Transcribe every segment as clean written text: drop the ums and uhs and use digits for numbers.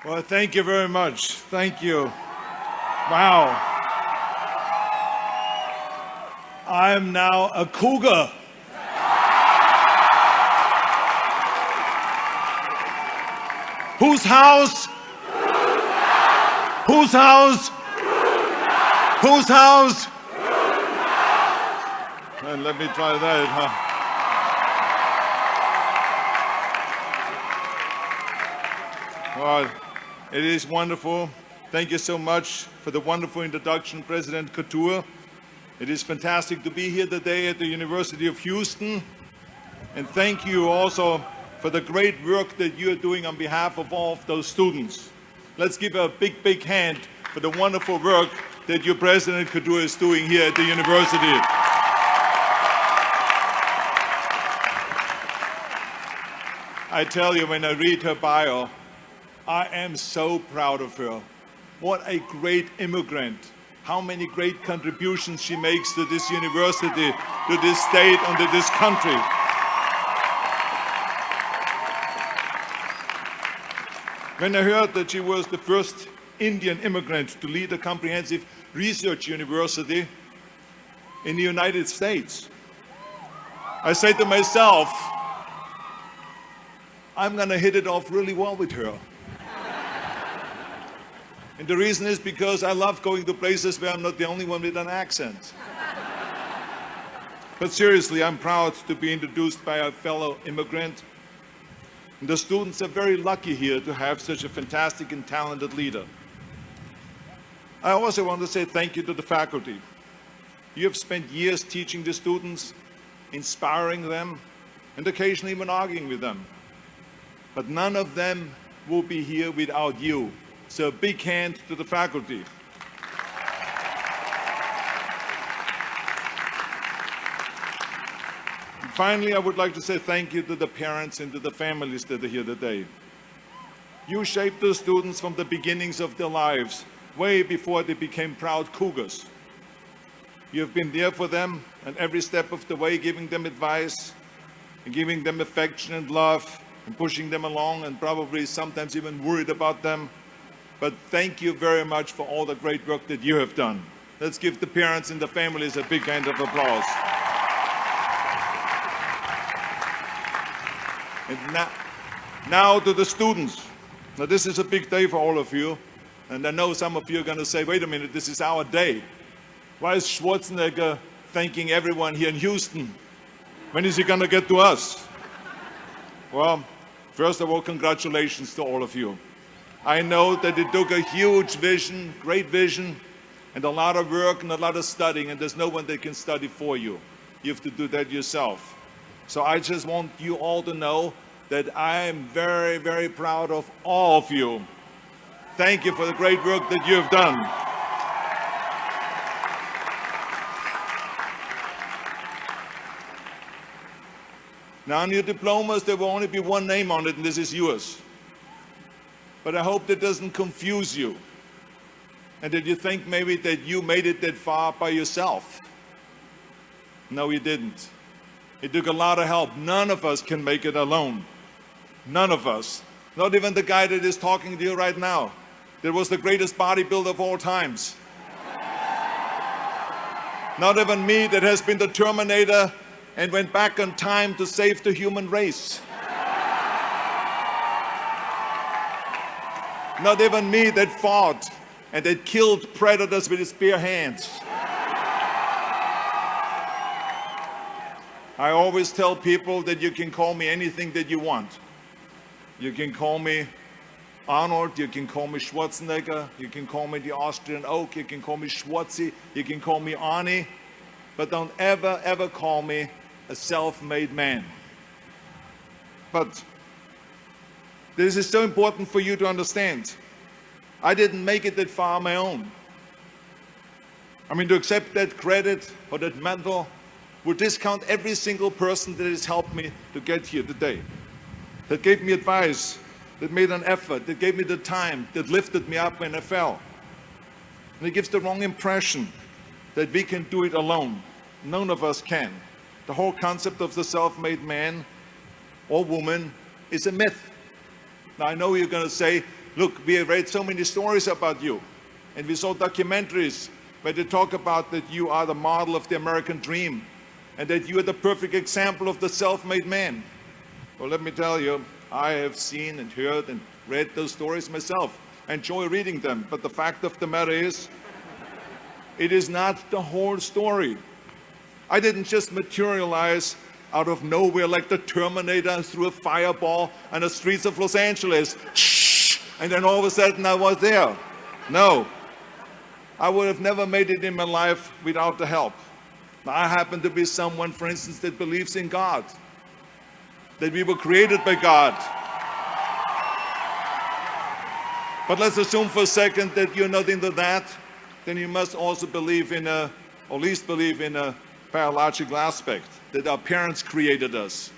Well, thank you very much. Thank you. Wow. I'm now a cougar. Whose house? Whose house? Whose house? And let me try that, huh? Well, it is wonderful. Thank you so much for the wonderful introduction, President Couture. It is fantastic to be here today at the University of Houston. And thank you also for the great work that you are doing on behalf of all of those students. Let's give a big, big hand for the wonderful work that your President Couture is doing here at the university. I tell you, when I read her bio, I am so proud of her. What a great immigrant. How many great contributions she makes to this university, to this state, and to this country. When I heard that she was the first Indian immigrant to lead a comprehensive research university in the United States, I said to myself, I'm going to hit it off really well with her. And the reason is because I love going to places where I'm not the only one with an accent. But seriously, I'm proud to be introduced by a fellow immigrant. And the students are very lucky here to have such a fantastic and talented leader. I also want to say thank you to the faculty. You have spent years teaching the students, inspiring them, and occasionally even arguing with them. But none of them will be here without you. So a big hand to the faculty. And finally, I would like to say thank you to the parents and to the families that are here today. You shaped the students from the beginnings of their lives, way before they became proud cougars. You have been there for them at every step of the way, giving them advice and giving them affection and love and pushing them along, and probably sometimes even worried about them. But thank you very much for all the great work that you have done. Let's give the parents and the families a big hand of applause. And now to the students. Now this is a big day for all of you. And I know some of you are going to say, wait a minute, this is our day. Why is Schwarzenegger thanking everyone here in Houston? When is he going to get to us? Well, first of all, congratulations to all of you. I know that it took a huge vision, great vision, and a lot of work and a lot of studying, and there's no one that can study for you. You have to do that yourself. So I just want you all to know that I am very, very proud of all of you. Thank you for the great work that you have done. Now on your diplomas, there will only be one name on it, and this is yours. But I hope that doesn't confuse you, and that you think maybe that you made it that far by yourself. No, you didn't. It took a lot of help. None of us can make it alone. None of us. Not even the guy that is talking to you right now. That was the greatest bodybuilder of all times. Not even me, that has been the Terminator and went back in time to save the human race. Not even me, that fought and that killed predators with his bare hands. I always tell people that you can call me anything that you want. You can call me Arnold, you can call me Schwarzenegger, you can call me the Austrian Oak, you can call me Schwarzi, you can call me Arnie, but don't ever, ever call me a self-made man. But this is so important for you to understand. I didn't make it that far on my own. I mean, to accept that credit or that mantle would discount every single person that has helped me to get here today, that gave me advice, that made an effort, that gave me the time, that lifted me up when I fell. And it gives the wrong impression that we can do it alone. None of us can. The whole concept of the self-made man or woman is a myth. Now I know you're going to say, Look, we have read so many stories about you, and we saw documentaries where they talk about that you are the model of the American dream, and that you are the perfect example of the self-made man. Well, let me tell you, I have seen and heard and read those stories myself. I enjoy reading them, but the fact of the matter is, it is not the whole story. I didn't just materialize out of nowhere like the Terminator through a fireball on the streets of Los Angeles, and then all of a sudden I was there. No, I would have never made it in my life without the help. I happen to be someone, for instance, that believes in God, that we were created by God. But let's assume for a second that you're not into that, then you must also believe in or at least believe in a biological aspect, that our parents created us.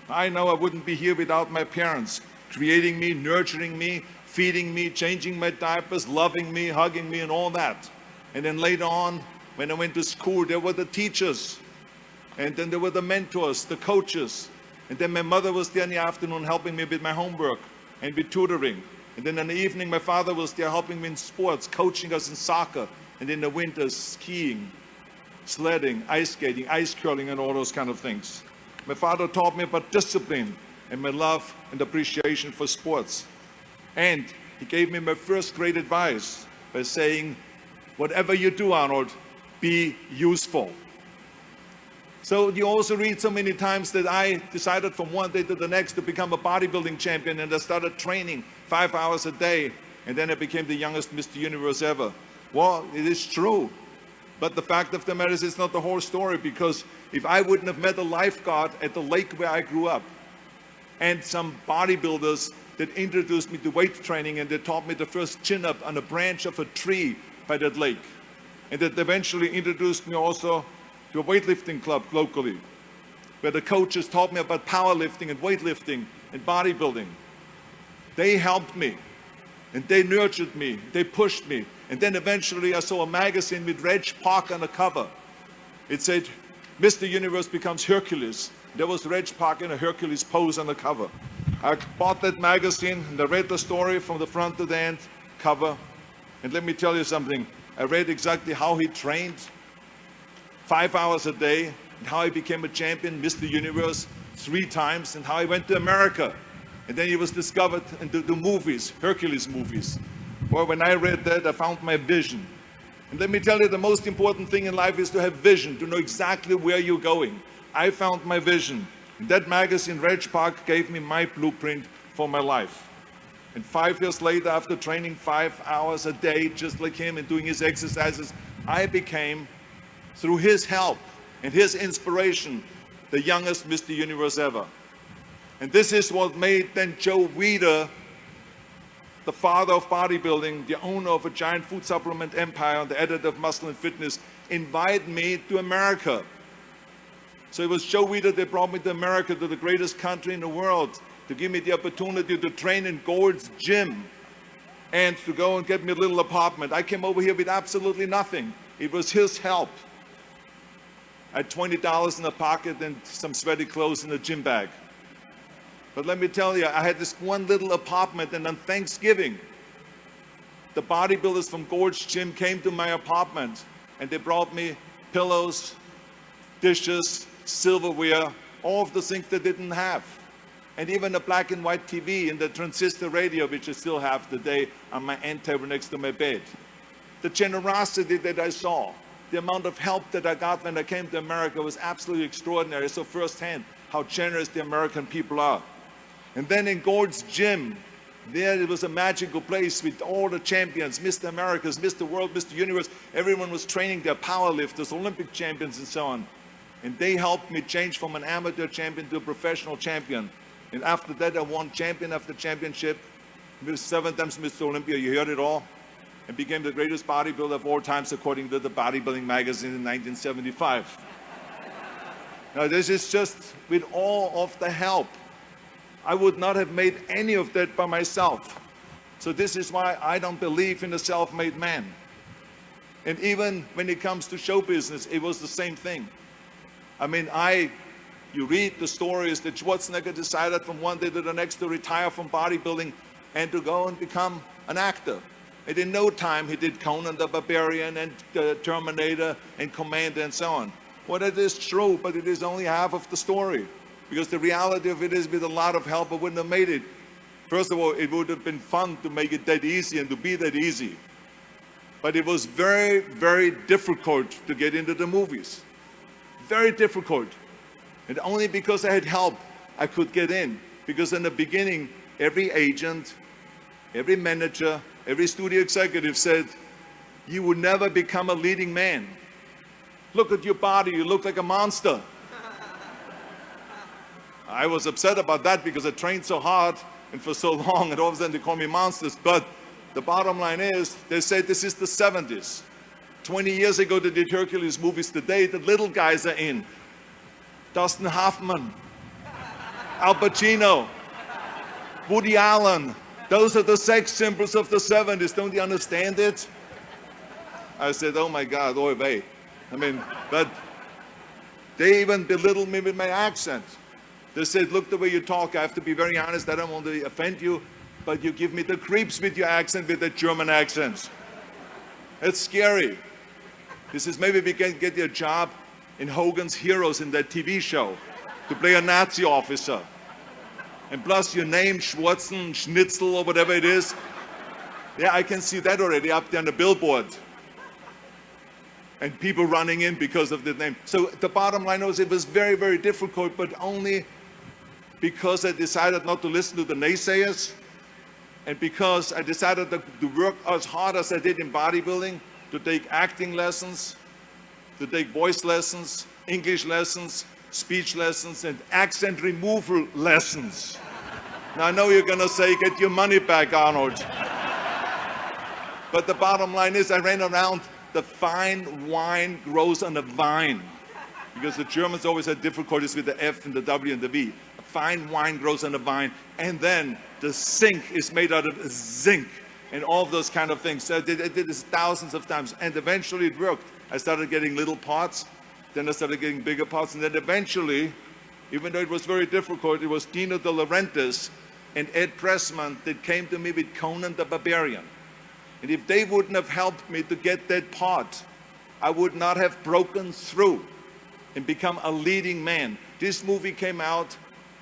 I know I wouldn't be here without my parents, creating me, nurturing me, feeding me, changing my diapers, loving me, hugging me, and all that. And then later on, when I went to school, there were the teachers, and then there were the mentors, the coaches, and then my mother was there in the afternoon helping me with my homework and with tutoring. And then in the evening, my father was there helping me in sports, coaching us in soccer, and in the winter, skiing, sledding, ice skating, ice curling, and all those kind of things. My father taught me about discipline and my love and appreciation for sports. And he gave me my first great advice by saying, whatever you do, Arnold, be useful. So you also read so many times that I decided from one day to the next to become a bodybuilding champion, and I started training 5 hours a day, and then I became the youngest Mr. Universe ever. Well, it is true. But the fact of the matter is, it's not the whole story, because if I wouldn't have met a lifeguard at the lake where I grew up, and some bodybuilders that introduced me to weight training, and they taught me the first chin-up on a branch of a tree by that lake, and that eventually introduced me also to a weightlifting club locally, where the coaches taught me about powerlifting and weightlifting and bodybuilding. They helped me, and they nurtured me, they pushed me. And then eventually I saw a magazine with Reg Park on the cover. It said, Mr. Universe becomes Hercules. There was Reg Park in a Hercules pose on the cover. I bought that magazine and I read the story from the front to the end cover. And let me tell you something. I read exactly how he trained 5 hours a day, and how he became a champion, Mr. Universe, 3 times, and how he went to America. And then he was discovered in the movies, Hercules movies. Well, when I read that, I found my vision. And let me tell you, the most important thing in life is to have vision, to know exactly where you're going. I found my vision. And that magazine, Reg Park, gave me my blueprint for my life. And 5 years later, after training 5 hours a day, just like him, and doing his exercises, I became, through his help and his inspiration, the youngest Mr. Universe ever. And this is what made then Joe Weider, the father of bodybuilding, the owner of a giant food supplement empire, and the editor of Muscle and Fitness, invite me to America. So it was Joe Weider that brought me to America, to the greatest country in the world, to give me the opportunity to train in Gold's Gym and to go and get me a little apartment. I came over here with absolutely nothing. It was his help. I had $20 in the pocket and some sweaty clothes in a gym bag. But let me tell you, I had this one little apartment, and on Thanksgiving, the bodybuilders from Gold's Gym came to my apartment, and they brought me pillows, dishes, silverware, all of the things they didn't have. And even a black and white TV and the transistor radio, which I still have today on my end table next to my bed. The generosity that I saw, the amount of help that I got when I came to America was absolutely extraordinary. I saw firsthand how generous the American people are. And then in Gold's Gym, there it was a magical place with all the champions, Mr. Americas, Mr. World, Mr. Universe. Everyone was training their powerlifters, Olympic champions, and so on. And they helped me change from an amateur champion to a professional champion. And after that, I won champion after championship, 7 times Mr. Olympia, you heard it all, and became the greatest bodybuilder of all times according to the Bodybuilding magazine in 1975. Now this is just with all of the help. I would not have made any of that by myself. So this is why I don't believe in a self-made man. And even when it comes to show business, it was the same thing. I mean, you read the stories that Schwarzenegger decided from one day to the next to retire from bodybuilding and to go and become an actor. And in no time, he did Conan the Barbarian and Terminator and Commander and so on. Well, it is true, but it is only half of the story. Because the reality of it is, with a lot of help, I wouldn't have made it. First of all, it would have been fun to make it that easy and to be that easy. But it was very, very difficult to get into the movies. Very difficult. And only because I had help, I could get in. Because in the beginning, every agent, every manager, every studio executive said, you will never become a leading man. Look at your body, you look like a monster. I was upset about that because I trained so hard and for so long, and all of a sudden they call me monsters. But the bottom line is, they said this is the 70s. 20 years ago they did Hercules movies. Today the little guys are in. Dustin Hoffman, Al Pacino, Woody Allen. Those are the sex symbols of the 70s. Don't you understand it? I said, oh my God, oy vey. I mean, but they even belittled me with my accent. They said, look, the way you talk, I have to be very honest, I don't want to offend you, but you give me the creeps with your accent, with that German accent. It's scary. This is, maybe we can get you a job in Hogan's Heroes, in that TV show, to play a Nazi officer. And plus your name, Schwarzen, Schnitzel, or whatever it is. Yeah, I can see that already up there on the billboard. And people running in because of the name. So the bottom line was, it was very, very difficult, but only because I decided not to listen to the naysayers, and because I decided to work as hard as I did in bodybuilding, to take acting lessons, to take voice lessons, English lessons, speech lessons, and accent removal lessons. Now I know you're gonna say, get your money back, Arnold. But the bottom line is, I ran around, the fine wine grows on a vine. Because the Germans always had difficulties with the F and the W and the V. A fine wine grows on a vine, and then the zinc is made out of zinc, and all of those kind of things. So I did this thousands of times, and eventually it worked. I started getting little parts, then I started getting bigger parts, and then eventually, even though it was very difficult, it was Dino De Laurentiis and Ed Pressman that came to me with Conan the Barbarian. And if they wouldn't have helped me to get that part, I would not have broken through and become a leading man. This movie came out,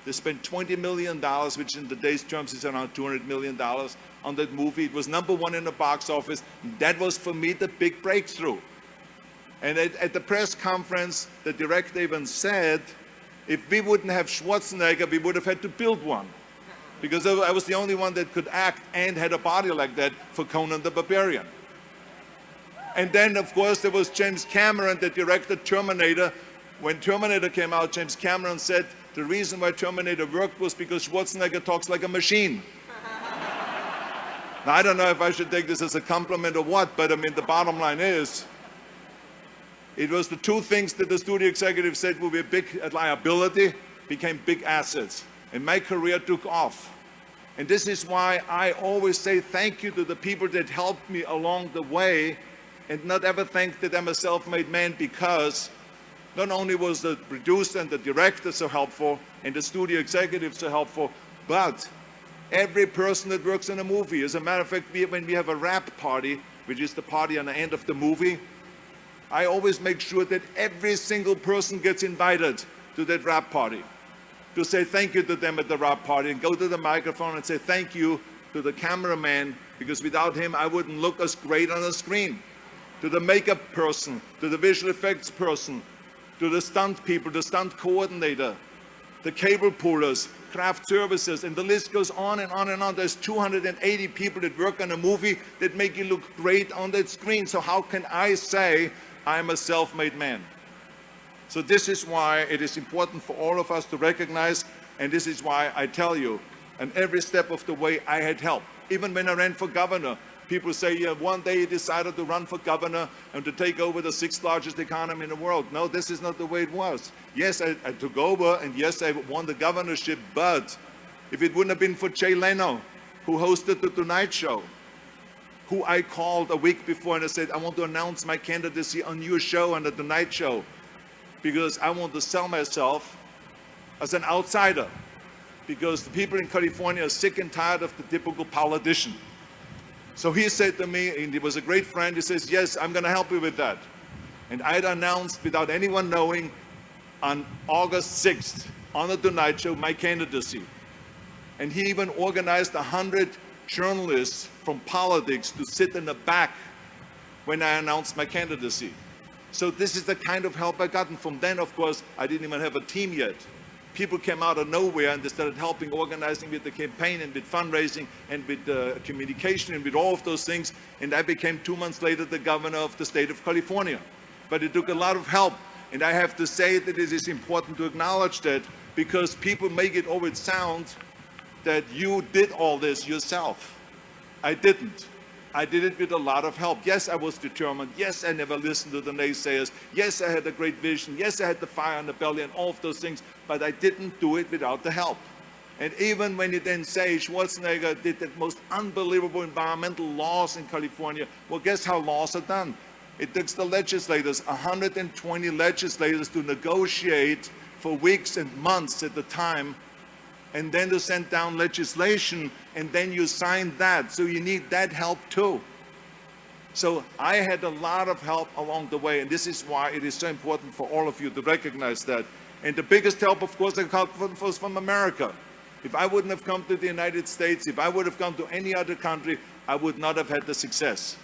they spent $20 million, which in today's terms is around $200 million on that movie. It was #1 in the box office. That was for me the big breakthrough. And at the press conference, the director even said, if we wouldn't have Schwarzenegger, we would have had to build one. Because I was the only one that could act and had a body like that for Conan the Barbarian. And then, of course, there was James Cameron that directed Terminator. When Terminator came out, James Cameron said the reason why Terminator worked was because Schwarzenegger talks like a machine. Now, I don't know if I should take this as a compliment or what, but I mean, the bottom line is, it was the two things that the studio executive said would be a big liability, became big assets. And my career took off. And this is why I always say thank you to the people that helped me along the way, and not ever think that I'm a self-made man, because not only was the producer and the director so helpful, and the studio executive so helpful, but every person that works in a movie. As a matter of fact, when we have a wrap party, which is the party on the end of the movie, I always make sure that every single person gets invited to that wrap party, to say thank you to them at the wrap party, and go to the microphone and say thank you to the cameraman, because without him I wouldn't look as great on the screen. To the makeup person, to the visual effects person, to the stunt people, the stunt coordinator, the cable pullers, craft services, and the list goes on and on and on. There's 280 people that work on a movie that make you look great on that screen. So how can I say I'm a self-made man? So this is why it is important for all of us to recognize, and this is why I tell you, and every step of the way I had help. Even when I ran for governor, people say, yeah, one day he decided to run for governor and to take over the 6th largest economy in the world. No, this is not the way it was. Yes, I took over, and yes, I won the governorship, but if it wouldn't have been for Jay Leno, who hosted the Tonight Show, who I called a week before and I said, I want to announce my candidacy on your show, on the Tonight Show, because I want to sell myself as an outsider. because the people in California are sick and tired of the typical politician. So he said to me, and he was a great friend, he says, yes, I'm going to help you with that. And I had announced, without anyone knowing, on August 6th, on the Tonight Show, my candidacy. And he even organized 100 journalists from politics to sit in the back when I announced my candidacy. So this is the kind of help I got. And from then, of course, I didn't even have a team yet. People came out of nowhere and they started helping, organizing with the campaign and with fundraising and with communication and with all of those things. And I became 2 months later the governor of the state of California. But it took a lot of help. And I have to say that it is important to acknowledge that, because people make it always sound that you did all this yourself. I didn't. I did it with a lot of help. Yes, I was determined. Yes, I never listened to the naysayers. Yes, I had a great vision. Yes, I had the fire in the belly and all of those things, but I didn't do it without the help. And even when you then say Schwarzenegger did the most unbelievable environmental laws in California, well, guess how laws are done? It takes the legislators, 120 legislators, to negotiate for weeks and months at a time, and then to send down legislation, and then you sign that. So you need that help too. So I had a lot of help along the way, and this is why it is so important for all of you to recognize that. And the biggest help, of course, I got was from America. If I wouldn't have come to the United States, if I would have come to any other country, I would not have had the success.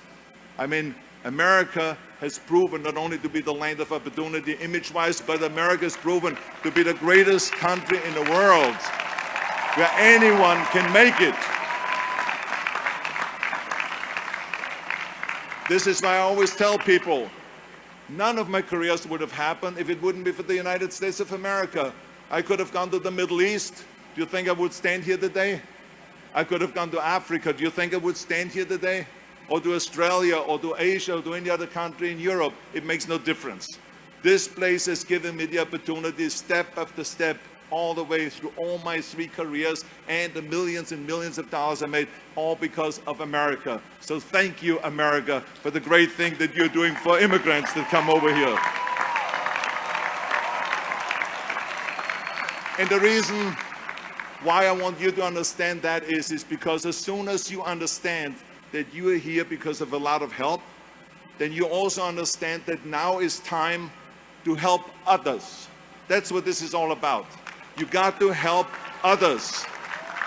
I mean, America has proven not only to be the land of opportunity image-wise, but America has proven to be the greatest country in the world where anyone can make it. This is why I always tell people, none of my careers would have happened if it wouldn't be for the United States of America. I could have gone to the Middle East. Do you think I would stand here today? I could have gone to Africa. Do you think I would stand here today? Or to Australia, or to Asia, or to any other country in Europe? It makes no difference. This place has given me the opportunity, step after step, all the way through all my 3 careers and the millions and millions of dollars I made, all because of America. So thank you, America, for the great thing that you're doing for immigrants that come over here. And the reason why I want you to understand that is because as soon as you understand that you are here because of a lot of help, then you also understand that now is time to help others. That's what this is all about. You got to help others.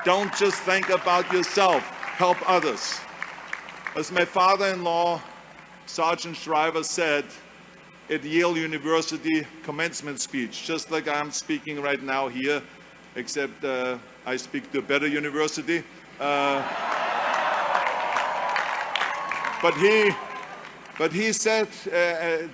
Don't just think about yourself. Help others. As my father-in-law, Sergeant Shriver, said at Yale University commencement speech, just like I'm speaking right now here, except I speak to a better university. But he said,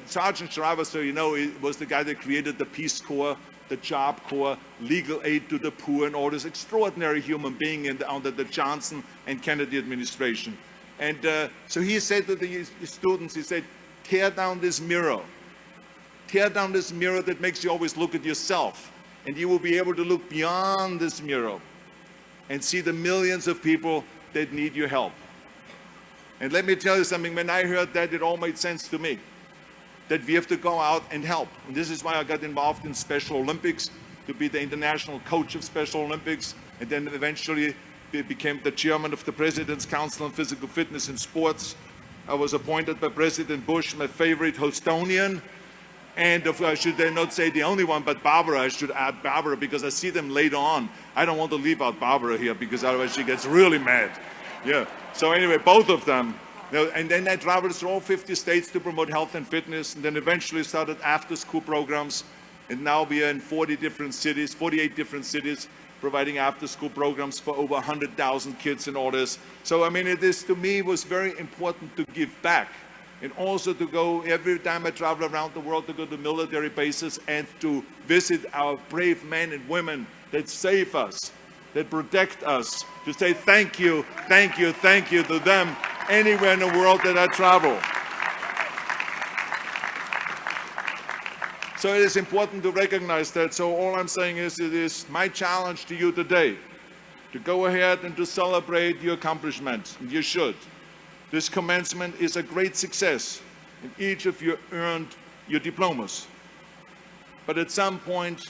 Sergeant Shriver, so you know, he was the guy that created the Peace Corps, the Job Corps, legal aid to the poor, and all this extraordinary human being under the Johnson and Kennedy administration. And so he said to the students, he said, tear down this mirror. Tear down this mirror that makes you always look at yourself. And you will be able to look beyond this mirror and see the millions of people that need your help. And let me tell you something, when I heard that, it all made sense to me, that we have to go out and help. And this is why I got involved in Special Olympics, to be the international coach of Special Olympics, and then eventually became the chairman of the President's Council on Physical Fitness in Sports. I was appointed by President Bush, my favorite Houstonian, and I should then not say the only one, but Barbara. I should add Barbara, because I see them later on. I don't want to leave out Barbara here, because otherwise she gets really mad. Yeah. So anyway, both of them. And then I traveled through all 50 states to promote health and fitness, and then eventually started after-school programs. And now we are in 48 different cities, providing after-school programs for over 100,000 kids and all this. So I mean, it is, to me, was very important to give back, and also to go, every time I travel around the world, to go to military bases and to visit our brave men and women that save us, that protect us, to say thank you, thank you, thank you to them anywhere in the world that I travel. So it is important to recognize that. So all I'm saying is, it is my challenge to you today to go ahead and to celebrate your accomplishments, and you should. This commencement is a great success, and each of you earned your diplomas. But at some point,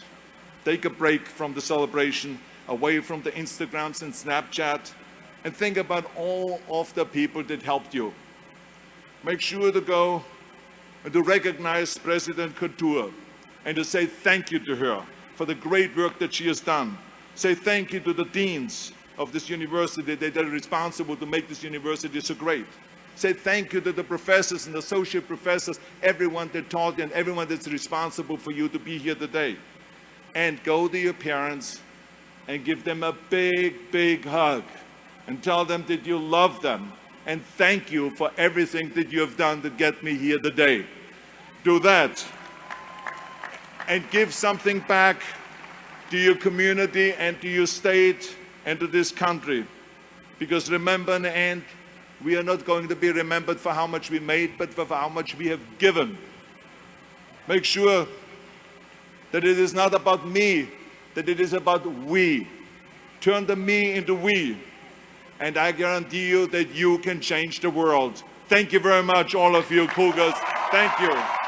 take a break from the celebration. away from the Instagrams and Snapchat, and think about all of the people that helped you. Make sure to go and to recognize President Couture and to say thank you to her for the great work that she has done. Say thank you to the deans of this university that are responsible to make this university so great. Say thank you to the professors and associate professors, everyone that taught you and everyone that's responsible for you to be here today. And go to your parents and give them a big, big hug and tell them that you love them and thank you for everything that you have done to get me here today. Do that and give something back to your community and to your state and to this country. Because remember, in the end, we are not going to be remembered for how much we made, but for how much we have given. Make sure that it is not about me, that it is about we. Turn the me into we. And I guarantee you that you can change the world. Thank you very much, all of you Cougars. Thank you.